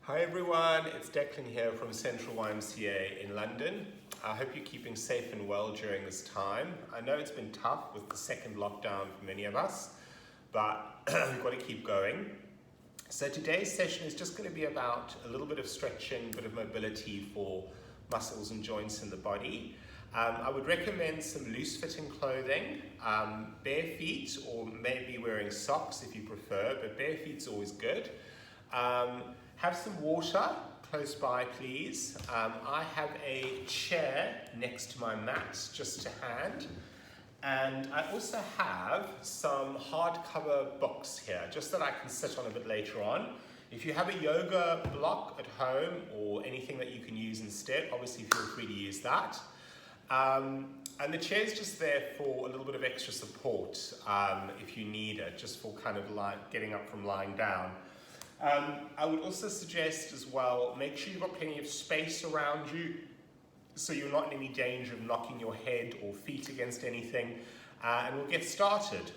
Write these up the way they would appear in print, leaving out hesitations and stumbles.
Hi everyone, it's Declan here from Central YMCA in London. I hope you're keeping safe and well during this time. I know it's been tough with the second lockdown for many of us, but we've got to keep going. So today's session is just going to be about a little bit of stretching, a bit of mobility for muscles and joints in the body. I would recommend some loose fitting clothing, bare feet, or maybe wearing socks if you prefer, but bare feet's always good. Have some water close by, please. I have a chair next to my mat just to hand. And I also have some hardcover books here, just that I can sit on a bit later on. If you have a yoga block at home or anything that you can use instead, obviously feel free to use that. And the chair's just there for a little bit of extra support if you need it, just for kind of getting up from lying down. I would also suggest as well, make sure you've got plenty of space around you so you're not in any danger of knocking your head or feet against anything, and we'll get started.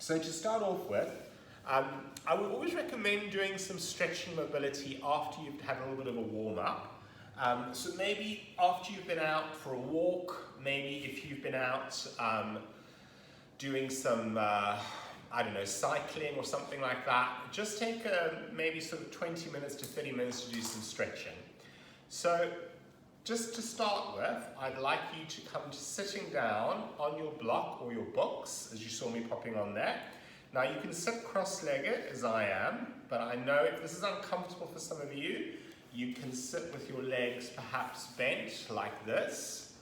So to start off with, I would always recommend doing some stretching mobility after you've had a little bit of a warm-up. So maybe after you've been out for a walk, maybe if you've been out doing some cycling or something like that, just take maybe sort of 20 minutes to 30 minutes to do some stretching. So just to start with, I'd like you to come to sitting down on your block or your books, as you saw me popping on there. Now you can sit cross-legged as I am, but I know if this is uncomfortable for some of you, you can sit with your legs perhaps bent like this.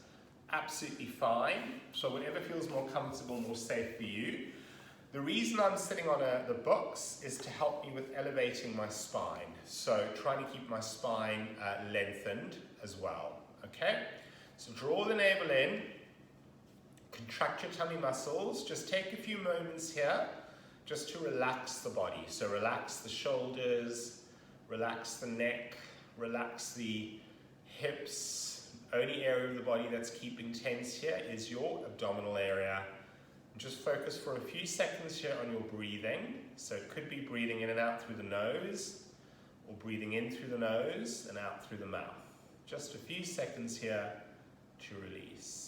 Absolutely fine. So whatever feels more comfortable, more safe for you. The reason I'm sitting on the books is to help me with elevating my spine. So trying to keep my spine lengthened as well, okay? So draw the navel in, contract your tummy muscles. Just take a few moments here just to relax the body. So relax the shoulders, relax the neck, relax the hips. Only area of the body that's keeping tense here is your abdominal area. Just focus for a few seconds here on your breathing. So it could be breathing in and out through the nose, or breathing in through the nose and out through the mouth. Just a few seconds here to release.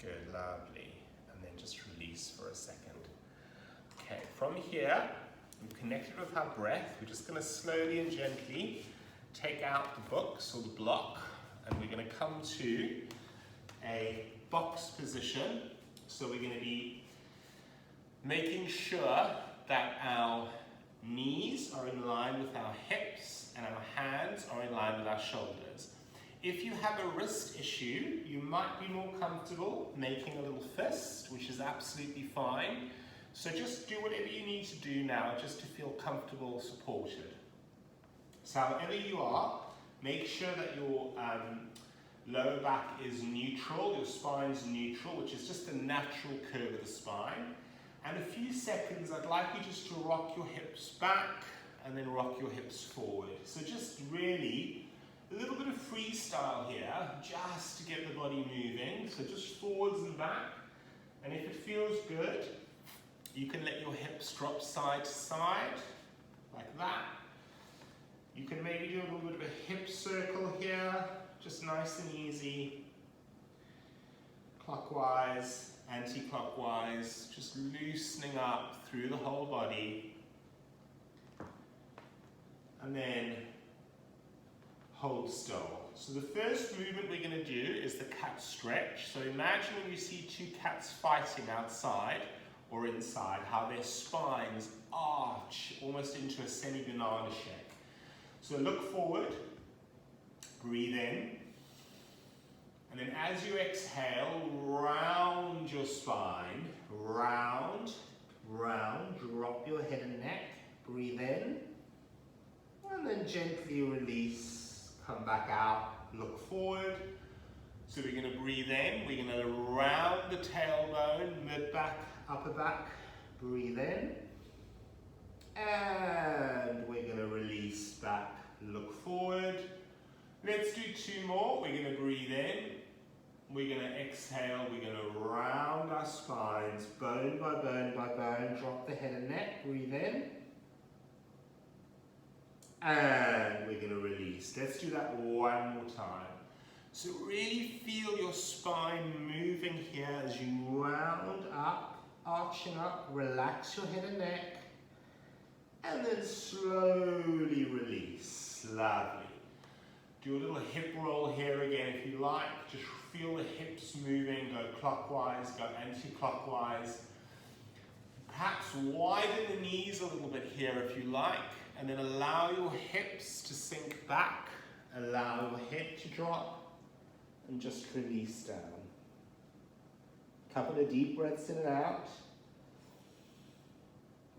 Good, lovely. And then just release for a second. Okay, from here, we've connected with our breath. We're just going to slowly and gently take out the books or the block, and we're going to come to a box position. So we're going to be making sure that our knees are in line with our hips and our hands are in line with our shoulders. If you have a wrist issue, you might be more comfortable making a little fist, which is absolutely fine. So just do whatever you need to do now just to feel comfortable, supported. So however you are, make sure that your lower back is neutral, your spine's neutral, which is just a natural curve of the spine. And a few seconds, I'd like you just to rock your hips back and then rock your hips forward. So just really a little bit of freestyle here, just to get the body moving. So just forwards and back. And if it feels good, you can let your hips drop side to side, like that. You can maybe do a little bit of a hip circle here, just nice and easy. Clockwise, anti-clockwise, just loosening up through the whole body. And then hold still. So the first movement we're going to do is the cat stretch. So imagine when you see two cats fighting outside or inside, how their spines arch almost into a semi-banana shape. So look forward, breathe in, and then as you exhale, round your spine, round, round, drop your head and neck, breathe in, and then gently release. Come back out, look forward, So we're going to breathe in, we're going to round the tailbone, mid-back, upper back, breathe in. And we're going to release back, look forward. Let's do 2 more. We're going to breathe in, we're going to exhale, we're going to round our spines, bone by bone by bone, drop the head and neck, breathe in. And we're going to release. Let's do that one more time. So really feel your spine moving here as you round up, arching up, relax your head and neck, and then slowly release. Lovely. Do a little hip roll here again if you like. Just feel the hips moving, go clockwise, go anti-clockwise. Perhaps widen the knees a little bit here if you like, and then allow your hips to sink back, allow your head to drop, and just release down. Couple of deep breaths in and out.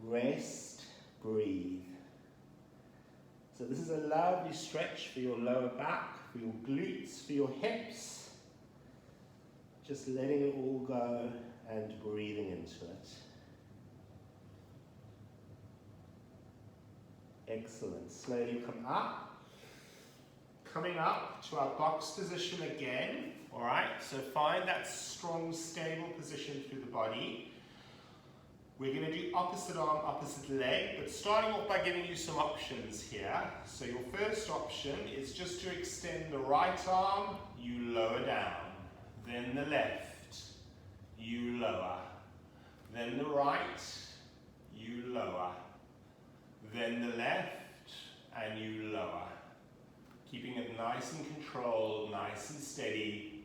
Rest, breathe. So this is a lovely stretch for your lower back, for your glutes, for your hips. Just letting it all go and breathing into it. Excellent. Slowly come up. Coming up to our box position again. All right, so find that strong, stable position through the body. We're going to do opposite arm, opposite leg, but starting off by giving you some options here. So your first option is just to extend the right arm, you lower down. Then the left, you lower. Then the right, you lower. Then the left, and you lower. Keeping it nice and controlled, nice and steady.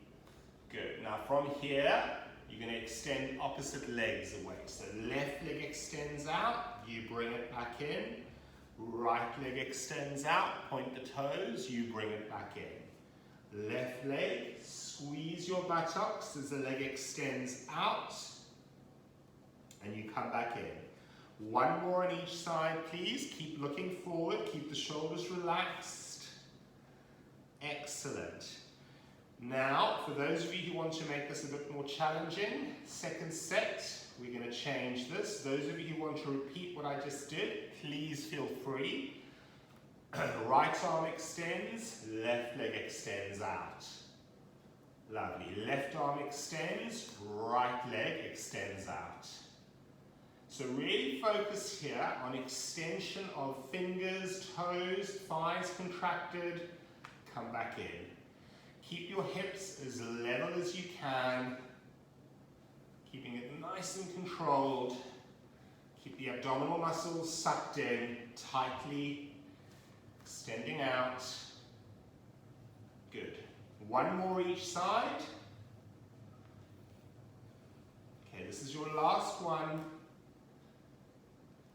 Good. Now from here, you're going to extend opposite legs away. So left leg extends out, you bring it back in. Right leg extends out, point the toes, you bring it back in. Left leg, squeeze your buttocks as the leg extends out. And you come back in. One more on each side, please. Keep looking forward, keep the shoulders relaxed. Excellent. Now, for those of you who want to make this a bit more challenging, second set, we're going to change this. Those of you who want to repeat what I just did, please feel free. Right arm extends, left leg extends out. Lovely. Left arm extends, right leg extends out. So really focus here on extension of fingers, toes, thighs contracted. Come back in. Keep your hips as level as you can. Keeping it nice and controlled. Keep the abdominal muscles sucked in tightly. Extending out. Good. One more each side. Okay, this is your last one.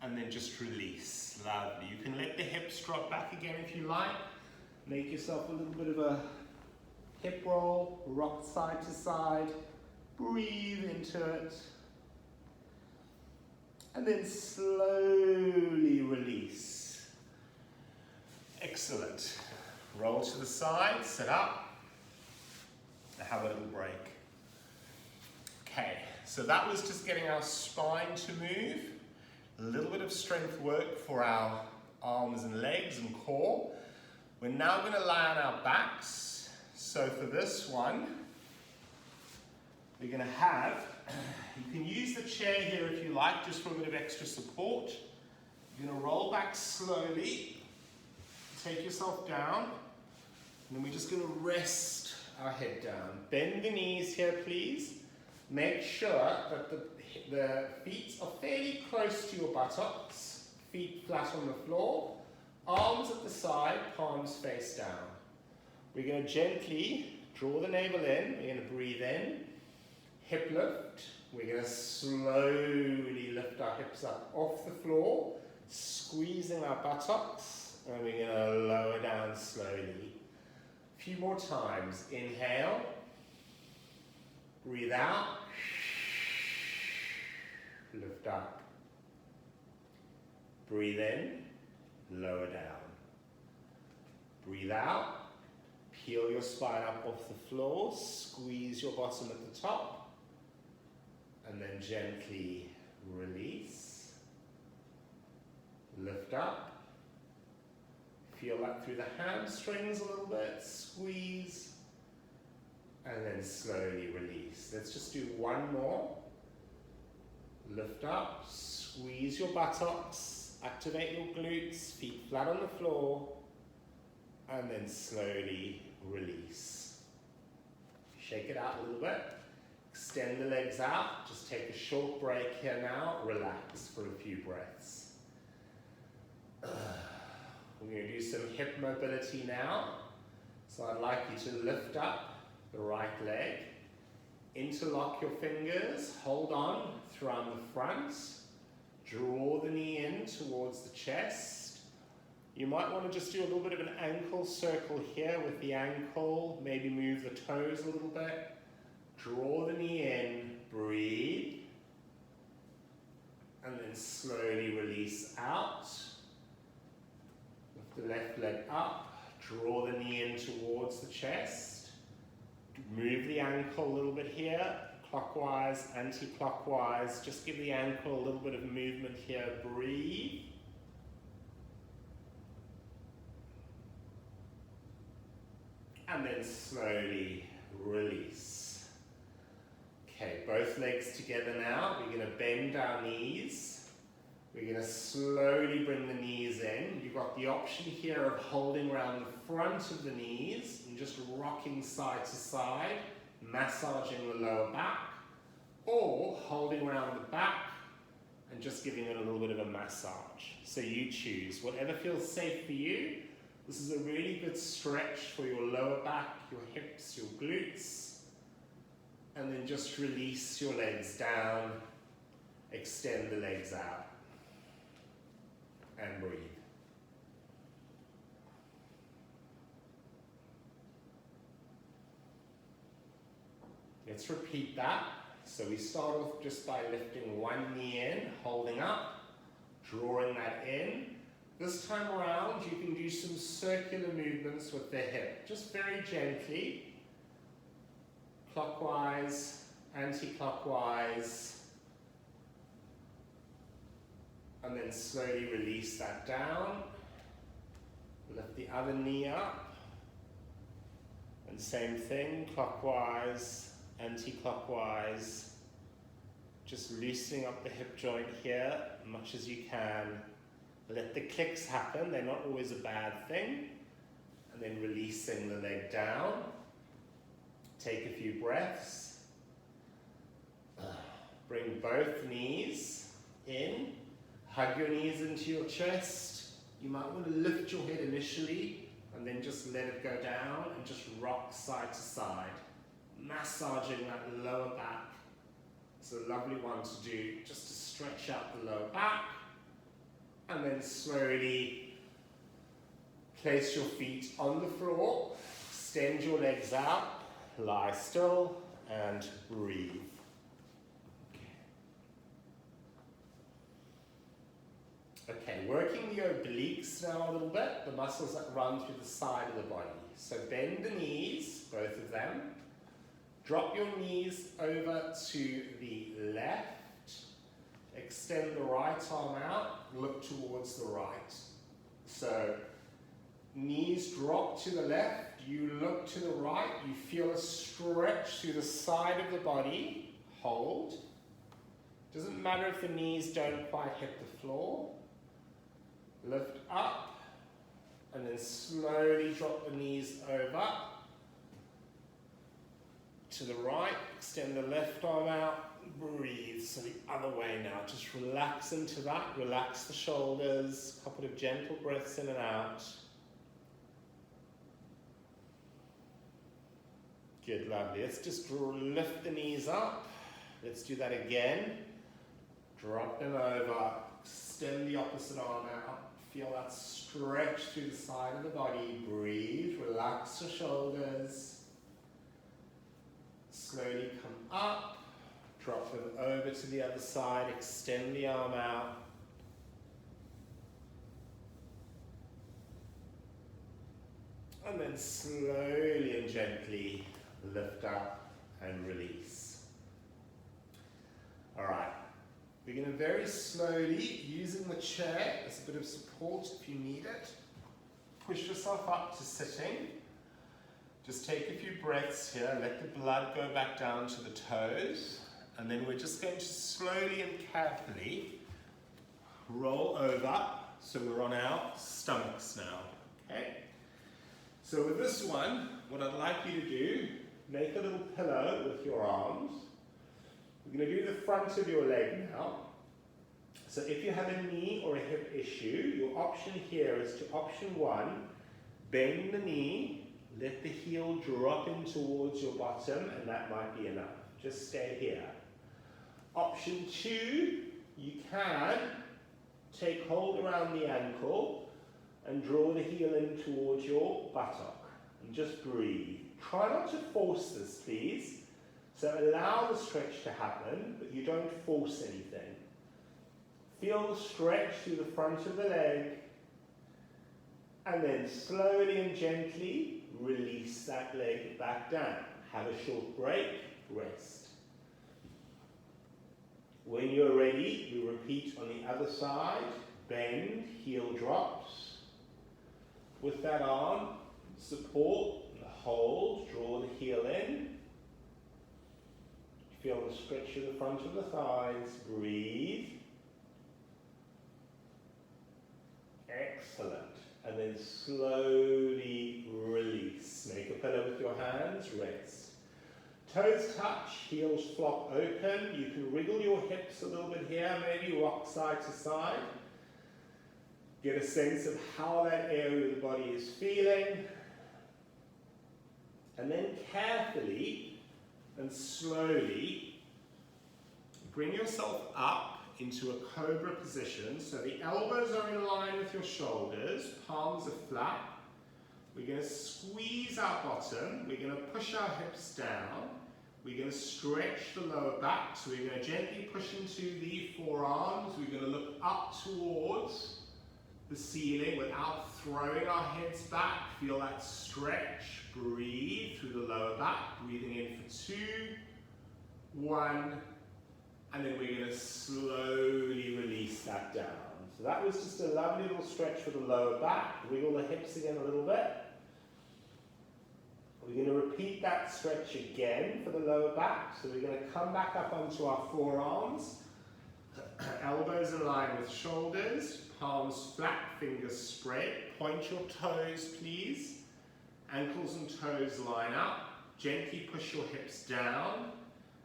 And then just release. Lovely. You can let the hips drop back again if you like. Make yourself a little bit of a hip roll, rock side to side. Breathe into it. And then slowly release. Excellent. Roll to the side, sit up. Now have a little break. Okay, so that was just getting our spine to move. A little bit of strength work for our arms and legs and core. We're now going to lie on our backs. So for this one, we're going to have, you can use the chair here if you like, just for a bit of extra support. You're going to roll back slowly, take yourself down, and then we're just going to rest our head down. Bend the knees here, please. Make sure that the feet are fairly close to your buttocks, feet flat on the floor, arms at the side, palms face down. We're going to gently draw the navel in, we're going to breathe in, hip lift, we're going to slowly lift our hips up off the floor, squeezing our buttocks, and we're going to lower down slowly. A few more times, inhale, breathe out, lift up, breathe in, lower down, breathe out, Peel your spine up off the floor, squeeze your bottom at the top, and then gently release. Lift up. Feel that through the hamstrings a little bit, squeeze, and then slowly release. Let's just do one more. Lift up, squeeze your buttocks, activate your glutes, feet flat on the floor, and then slowly release. Shake it out a little bit. Extend the legs out. Just take a short break here now. Relax for a few breaths. We're going to do some hip mobility now. So I'd like you to lift up the right leg. Interlock your fingers. Hold on around the front. Draw the knee in towards the chest. You might want to just do a little bit of an ankle circle here with the ankle. Maybe move the toes a little bit. Draw the knee in. Breathe. And then slowly release out. Lift the left leg up. Draw the knee in towards the chest. Move the ankle a little bit here. Clockwise, anti-clockwise. Just give the ankle a little bit of movement here. Breathe. And then slowly release. Okay, both legs together now. We're going to bend our knees. We're going to slowly bring the knees in. You've got the option here of holding around the front of the knees and just rocking side to side, massaging the lower back, or holding around the back and just giving it a little bit of a massage. So you choose, whatever feels safe for you. This is a really good stretch for your lower back, your hips, your glutes. And then just release your legs down, extend the legs out, and breathe. Let's repeat that. So we start off just by lifting one knee in, holding up, drawing that in. This time around, you can do some circular movements with the hip, just very gently, clockwise, anti-clockwise, and then slowly release that down. Lift the other knee up, and same thing, clockwise, anti-clockwise, just loosening up the hip joint here as much as you can. Let the clicks happen, they're not always a bad thing. And then releasing the leg down. Take a few breaths. Bring both knees in. Hug your knees into your chest. You might want to lift your head initially and then just let it go down and just rock side to side. Massaging that lower back. It's a lovely one to do just to stretch out the lower back. And then slowly place your feet on the floor, extend your legs out, lie still, and breathe. Okay, working the obliques now a little bit, the muscles that run through the side of the body. So bend the knees, both of them. Drop your knees over to the left. Extend the right arm out, look towards the right. So, knees drop to the left, you look to the right, you feel a stretch through the side of the body, hold. Doesn't matter if the knees don't quite hit the floor. Lift up, and then slowly drop the knees over. To the right, extend the left arm out. Breathe, so the other way now, just relax into that, relax the shoulders, a couple of gentle breaths in and out. Good, lovely. Let's just lift the knees up. Let's do that again. Drop them over, extend the opposite arm out. Feel that stretch through the side of the body. Breathe, relax the shoulders. Slowly come up. Drop them over to the other side, extend the arm out. And then slowly and gently lift up and release. All right, we're going to very slowly, using the chair as a bit of support if you need it, push yourself up to sitting. Just take a few breaths here, let the blood go back down to the toes, and then we're just going to slowly and carefully roll over so we're on our stomachs now, okay? So with this one, what I'd like you to do, make a little pillow with your arms. We're going to do the front of your leg now. So if you have a knee or a hip issue, your option here is to option 1, bend the knee, let the heel drop in towards your bottom, and that might be enough. Just stay here. Option 2, you can take hold around the ankle and draw the heel in towards your buttock. And just breathe. Try not to force this, please. So allow the stretch to happen, but you don't force anything. Feel the stretch through the front of the leg, and then slowly and gently release that leg back down. Have a short break, rest. When you're ready, you repeat on the other side. Bend, heel drops. With that arm, support, hold, draw the heel in. Feel the stretch of the front of the thighs. Breathe. Excellent. And then slowly release. Make a pillow with your hands, rest. Toes touch, heels flop open. You can wriggle your hips a little bit here, maybe rock side to side. Get a sense of how that area of the body is feeling. And then carefully and slowly bring yourself up into a cobra position. So the elbows are in line with your shoulders, palms are flat. We're going to squeeze our bottom, we're going to push our hips down, we're going to stretch the lower back, so we're going to gently push into the forearms, we're going to look up towards the ceiling without throwing our heads back. Feel that stretch, breathe through the lower back, breathing in for 2, 1, and then we're going to slowly release that down. So that was just a lovely little stretch for the lower back. Wiggle the hips again a little bit. We're going to repeat that stretch again for the lower back. So we're going to come back up onto our forearms. Elbows in line with shoulders. Palms flat, fingers spread. Point your toes, please. Ankles and toes line up. Gently push your hips down.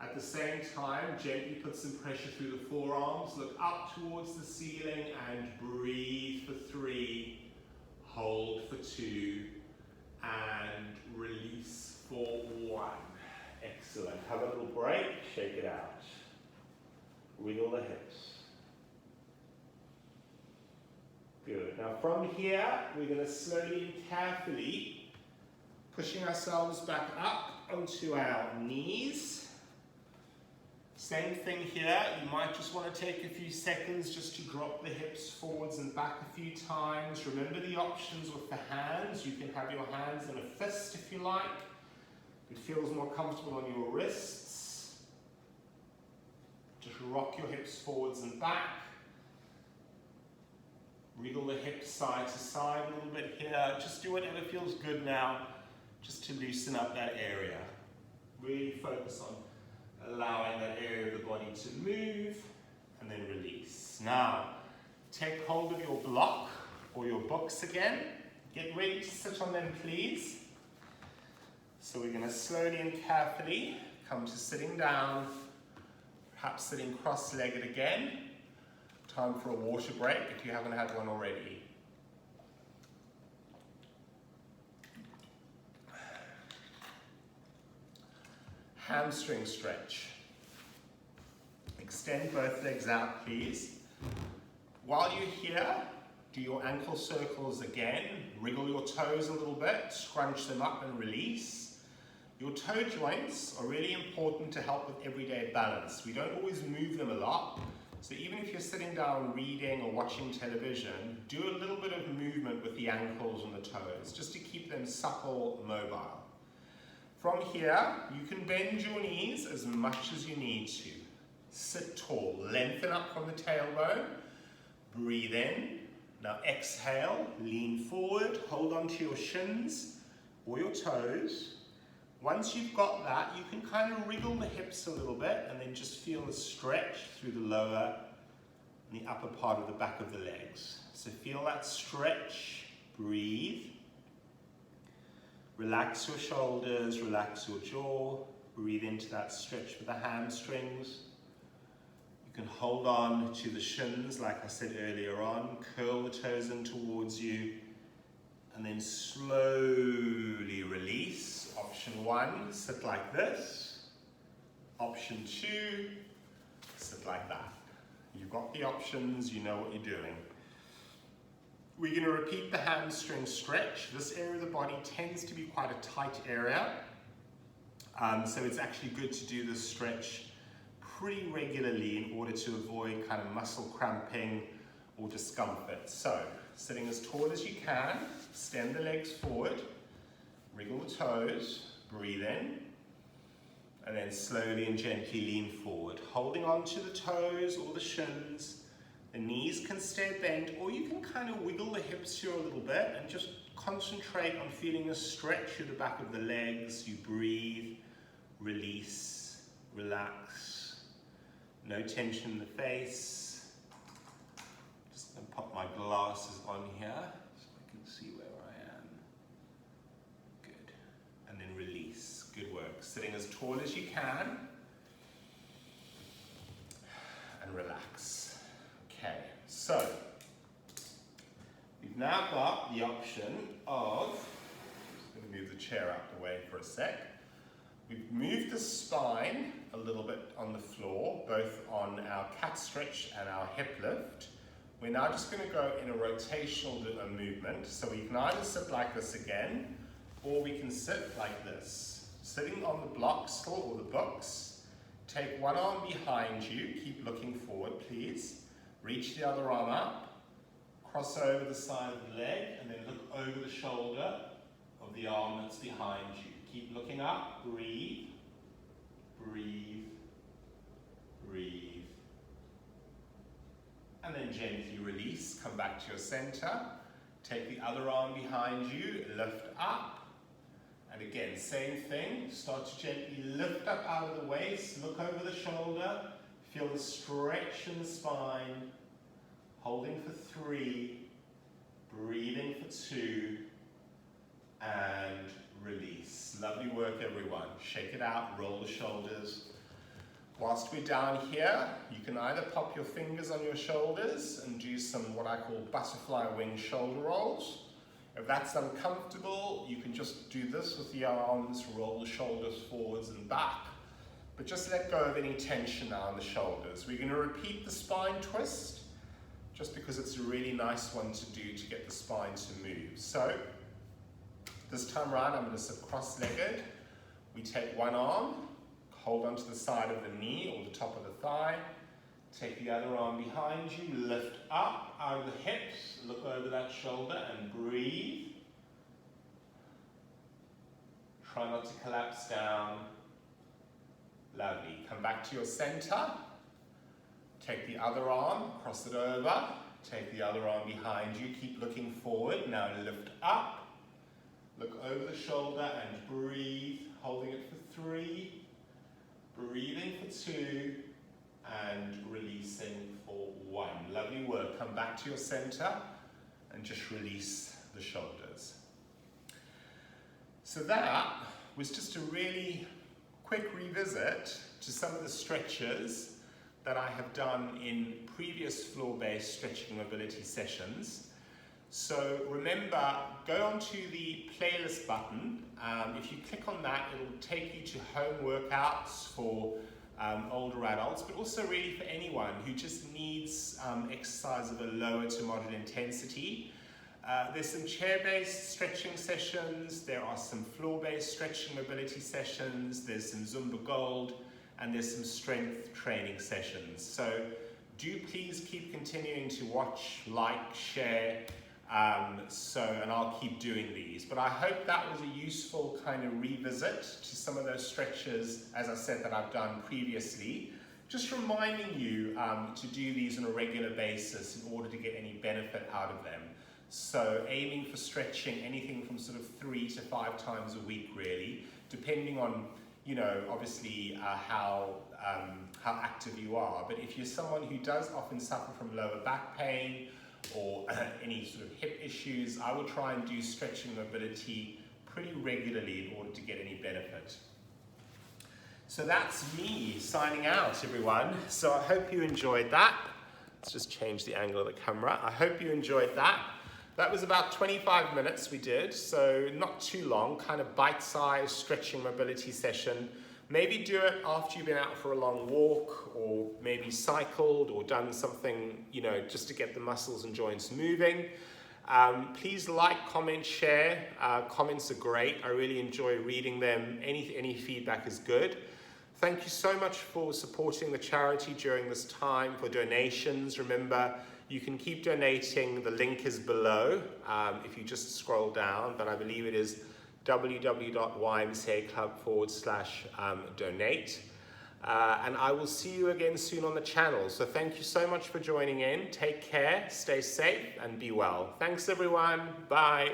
At the same time, gently put some pressure through the forearms, look up towards the ceiling and breathe for 3, hold for 2, and release for 1. Excellent. Have a little break, shake it out. Wiggle the hips. Good. Now from here, we're going to slowly and carefully pushing ourselves back up onto our knees. Same thing here, you might just want to take a few seconds just to drop the hips forwards and back a few times. Remember the options with the hands. You can have your hands in a fist if you like. It feels more comfortable on your wrists. Just rock your hips forwards and back. Wriggle the hips side to side a little bit here. Just do whatever feels good now, just to loosen up that area. Really focus on allowing that area of the body to move, and then release. Now, take hold of your block or your books again. Get ready to sit on them, please. So we're going to slowly and carefully come to sitting down, perhaps sitting cross-legged again. Time for a water break if you haven't had one already. Hamstring stretch. Extend both legs out, please. While you're here, do your ankle circles again. Wriggle your toes a little bit, scrunch them up and release. Your toe joints are really important to help with everyday balance. We don't always move them a lot, so even if you're sitting down reading or watching television, do a little bit of movement with the ankles and the toes, just to keep them supple, mobile. From here, you can bend your knees as much as you need to. Sit tall, lengthen up from the tailbone, breathe in. Now exhale, lean forward, hold on to your shins or your toes. Once you've got that, you can kind of wriggle the hips a little bit and then just feel the stretch through the lower and the upper part of the back of the legs. So feel that stretch, breathe. Relax your shoulders, relax your jaw. Breathe into that stretch for the hamstrings. You can hold on to the shins, like I said earlier on. Curl the toes in towards you. And then slowly release. Option 1, sit like this. Option 2, sit like that. You've got the options, you know what you're doing. We're going to repeat the hamstring stretch. This area of the body tends to be quite a tight area. So it's actually good to do this stretch pretty regularly in order to avoid kind of muscle cramping or discomfort. So, sitting as tall as you can, extend the legs forward, wriggle the toes, breathe in, and then slowly and gently lean forward, holding on to the toes or the shins. The knees can stay bent, or you can kind of wiggle the hips here a little bit and just concentrate on feeling a stretch through the back of the legs. You breathe, release, relax. No tension in the face. Just going to pop my glasses on here so I can see where I am. Good. And then release. Good work. Sitting as tall as you can. And relax. Okay, so we've now got the option of, I'm just going to move the chair out the way for a sec. We've moved the spine a little bit on the floor, both on our cat stretch and our hip lift. We're now just going to go in a rotational movement. So we can either sit like this again, or we can sit like this. Sitting on the block still, or the books. Take one arm behind you, keep looking forward please. Reach the other arm up, cross over the side of the leg, and then look over the shoulder of the arm that's behind you. Keep looking up, breathe, breathe, breathe. And then gently release, come back to your center. Take the other arm behind you, lift up. And again, same thing, start to gently lift up out of the waist, look over the shoulder. Feel the stretch in the spine, holding for 3, breathing for 2, and release. Lovely work everyone. Shake it out, roll the shoulders. Whilst we're down here, you can either pop your fingers on your shoulders and do some what I call butterfly wing shoulder rolls. If that's uncomfortable, you can just do this with the arms, roll the shoulders forwards and back. But just let go of any tension now in the shoulders. We're going to repeat the spine twist, just because it's a really nice one to do to get the spine to move. So, this time around I'm going to sit cross-legged. We take one arm, hold onto the side of the knee or the top of the thigh. Take the other arm behind you, lift up out of the hips, look over that shoulder and breathe. Try not to collapse down. Lovely. Come back to your center. Take the other arm, cross it over. Take the other arm behind you. Keep looking forward. Now lift up. Look over the shoulder and breathe. Holding it for 3. Breathing for 2. And releasing for 1. Lovely work. Come back to your center and just release the shoulders. So that was just a really quick revisit to some of the stretches that I have done in previous floor-based stretching mobility sessions. So remember, go onto the playlist button. If you click on that, it'll take you to home workouts for older adults, but also really for anyone who just needs exercise of a lower to moderate intensity. There's some chair-based stretching sessions, there are some floor-based stretching mobility sessions, there's some Zumba Gold, and there's some strength training sessions. So do please keep continuing to watch, like, share, And I'll keep doing these. But I hope that was a useful kind of revisit to some of those stretches, as I said, that I've done previously. Just reminding you to do these on a regular basis in order to get any benefit out of them. So aiming for stretching anything from sort of 3 to 5 times a week, really, depending on, you know, obviously how active you are. But if you're someone who does often suffer from lower back pain or any sort of hip issues, I will try and do stretching mobility pretty regularly in order to get any benefit. So that's me signing out, everyone. So I hope you enjoyed that. Let's just change the angle of the camera. I hope you enjoyed that. That was about 25 minutes we did, so not too long, kind of bite-sized stretching mobility session. Maybe do it after you've been out for a long walk, or maybe cycled or done something, you know, just to get the muscles and joints moving. Please like, comment, share. Comments are great. I really enjoy reading them. Any feedback is good. Thank you so much for supporting the charity during this time, for donations. Remember, you can keep donating. The link is below if you just scroll down, but I believe it is www.ymcaclub.com/donate. And I will see you again soon on the channel. So thank you so much for joining in. Take care, stay safe, and be well. Thanks, everyone. Bye.